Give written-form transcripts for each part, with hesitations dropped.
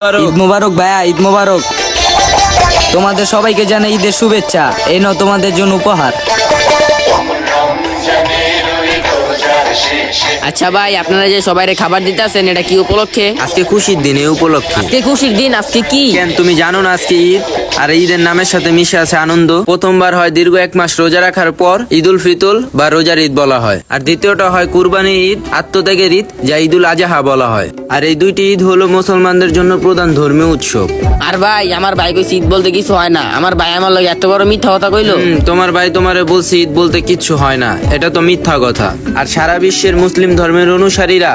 ঈদ মোবারক ভাইয়া, ঈদ মোবারক। তোমাদের সবাইকে জানাই ঈদের শুভেচ্ছা। এই নাও তোমাদের জন্য উপহার। আচ্ছা ভাই, আপনারা যে সবাইরে খাবার দিতেছেন এটা কি উপলক্ষে? আজকে খুশির দিন, এই উপলক্ষে। আজকে খুশির দিন, আজকে কি? কেন তুমি জানো না আজকে ঈদ? আর ঈদের নামের সাথে মিশে আছে আনন্দ। প্রথমবার হয় দীর্ঘ 1 মাস রোজা রাখার পর ঈদ উল ফিতর বা রোজার ঈদ বলা হয়। আর দ্বিতীয়টা হয় কুরবানি ঈদ, আত্মত্যাগের ঈদ, যা ঈদ উল আজহা বলা হয়। আর এই দুইটি ঈদ হলো মুসলমানদের জন্য প্রধান ধর্মীয় উৎসব। আর ভাই, আমার ভাই কইছে ঈদ বলতে কিছু হয় না। আমার ভাই আমার লগে এত বড় মিথ্যা কথা কইলো। তোমার ভাই তোমারে বলছে ঈদ বলতে কিচ্ছু হয় না, এটা তো মিথ্যা কথা। আর সারা বিশ্বের মুসলিম ধর্মের অনুসারীরা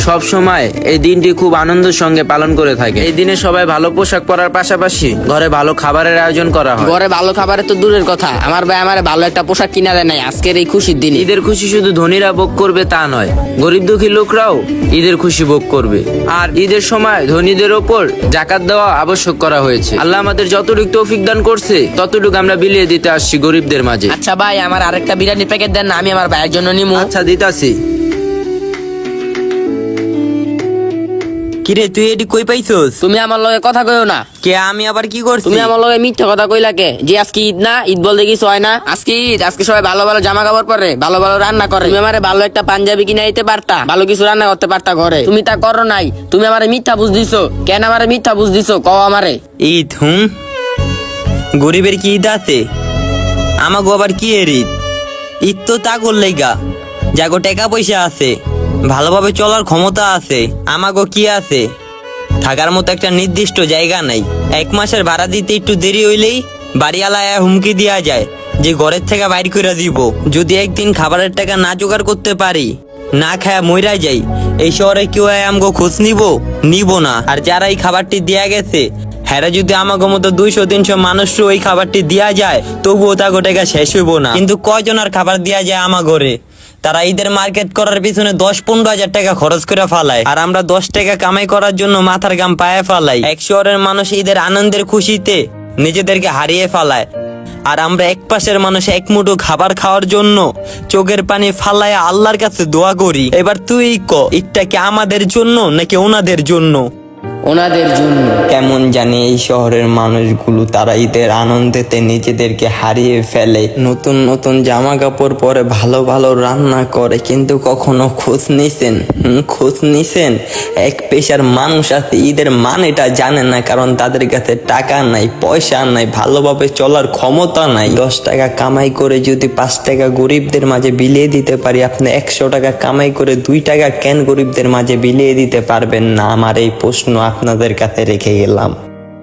সব সময় এই দিনটি খুব আনন্দের সঙ্গে পালন করে থাকে। এই দিনে সবাই ভালো পোশাক পরার পাশাপাশি ঘরে ভালো খাবারের আয়োজন করা হয়। ঘরে ভালো খাবারের তো দূরের কথা, আমার ভাই আমারে ভালো একটা পোশাক কিনা দেয় নাই আজকের এই খুশির দিনে। ঈদের খুশি শুধু ধনীরা ভোগ করবে তা নয়, গরিব দুঃখী লোকরাও ঈদের খুশি ভোগ করবে। আর ঈদের সময় ধনীদের ওপর জাকাত দেওয়া আবশ্যক করা হয়েছে। আল্লাহ আমাদের যতটুকু তৌফিক দান করছে ততটুকু আমরা বিলিয়ে দিতে আসছি গরিবদের মাঝে। আচ্ছা ভাই, আমার আরেকটা বিরিয়ানি প্যাকেট দেন না, আমি আমার ভাইয়ের জন্য নিমু। আচ্ছা, দিতাছি। কিরে, তুই এটি কই পাইছস? তুমি আমার লগে কথা কইও না। কে, আমি আবার কি করছি? তুমি আমার লগে মিথ্যা কথা কইলা কে? যে আজকে ঈদ না, ঈদ বলতে কিছু হয় না। আজকে ঈদ, আজকে সবাই ভালো ভালো জামা কাপড় পরে, ভালো ভালো রান্না করে। তুমি আমারে ভালো একটা পাঞ্জাবি কিনে দিতে পারতা, ভালো কিছু রান্না করতে পারতা ঘরে। তুমি তা করো নাই। তুমি আমারে মিথ্যা বুঝ দিছো। কেন আমারে মিথ্যা বুঝ দিছো কও আমারে? ঈদ গরিবের কি ঈদ আছে? আমাগো আবার কি এর ঈদ? ঈদ তো তা করলেই গা যাগো টাকা পয়সা আছে, ভালোভাবে চলার ক্ষমতা আছে। আমাগো কি আছে? থাকার মতো একটা নির্দিষ্ট জায়গা নাই। 1 মাসের ভাড়া দিতে একটু দেরি হইলেই বাড়িওয়ালা হুমকি দেওয়া যায় যে ঘরের থেকে বাইর করে দিব। যদি একদিন খাবারের টাকা না জোগাড় করতে পারি, না খায়া মইরা যাই, এই শহরে কেউ আমগো খোঁজ নিব না। আর যারা এই খাবারটি দেয়া গেছে, হ্যাঁ, যদি আমাগো মতো 200-300 মানুষও ওই খাবারটি দেয়া যায়, তবুও তা গোটাকা শেষ হইব না। কিন্তু কয়জন আর খাবার দেয়া যায় আমাগরে? তারা ঈদের মার্কেট করার পিছনে 10-15 হাজার টাকা খরচ করে ফালায়, আর আমরা 10 টাকা কামাই করার জন্য মাথার গাম পায়ে ফালাই। এক শহরের মানুষ ঈদের আনন্দের খুশিতে নিজেদেরকে হারিয়ে ফালায়, আর আমরা এক পাশের মানুষ এক মুঠো খাবার খাওয়ার জন্য চোখের পানি ফালায় আল্লাহর কাছে দোয়া করি। এবার তুই ঈদটা কি আমাদের জন্য নাকি ওনাদের জন্য? ওনাদের জন্য। কেমন জানি এই শহরের মানুষগুলো তারা ঈদের আনন্দেতে নিজেদেরকে হারিয়ে ফেলে। নতুন নতুন জামা কাপড় পরে, ভালো ভালো রান্না করে, কিন্তু কখনো খোঁজ নিছেন এক পেশার মানুষ আছে ঈদের মানেটা জানে না, কারণ তাদের কাছে টাকা নাই, পয়সা নাই, ভালোভাবে চলার ক্ষমতা নাই। 10 টাকা কামাই করে যদি 5 টাকা গরিবদের মাঝে বিলিয়ে দিতে পারি, আপনি 100 টাকা কামাই করে 2 টাকা কেন গরিবদের মাঝে বিলিয়ে দিতে পারবেন না? আমার এই প্রশ্ন আপনাদের কাছে রেখে গেলাম।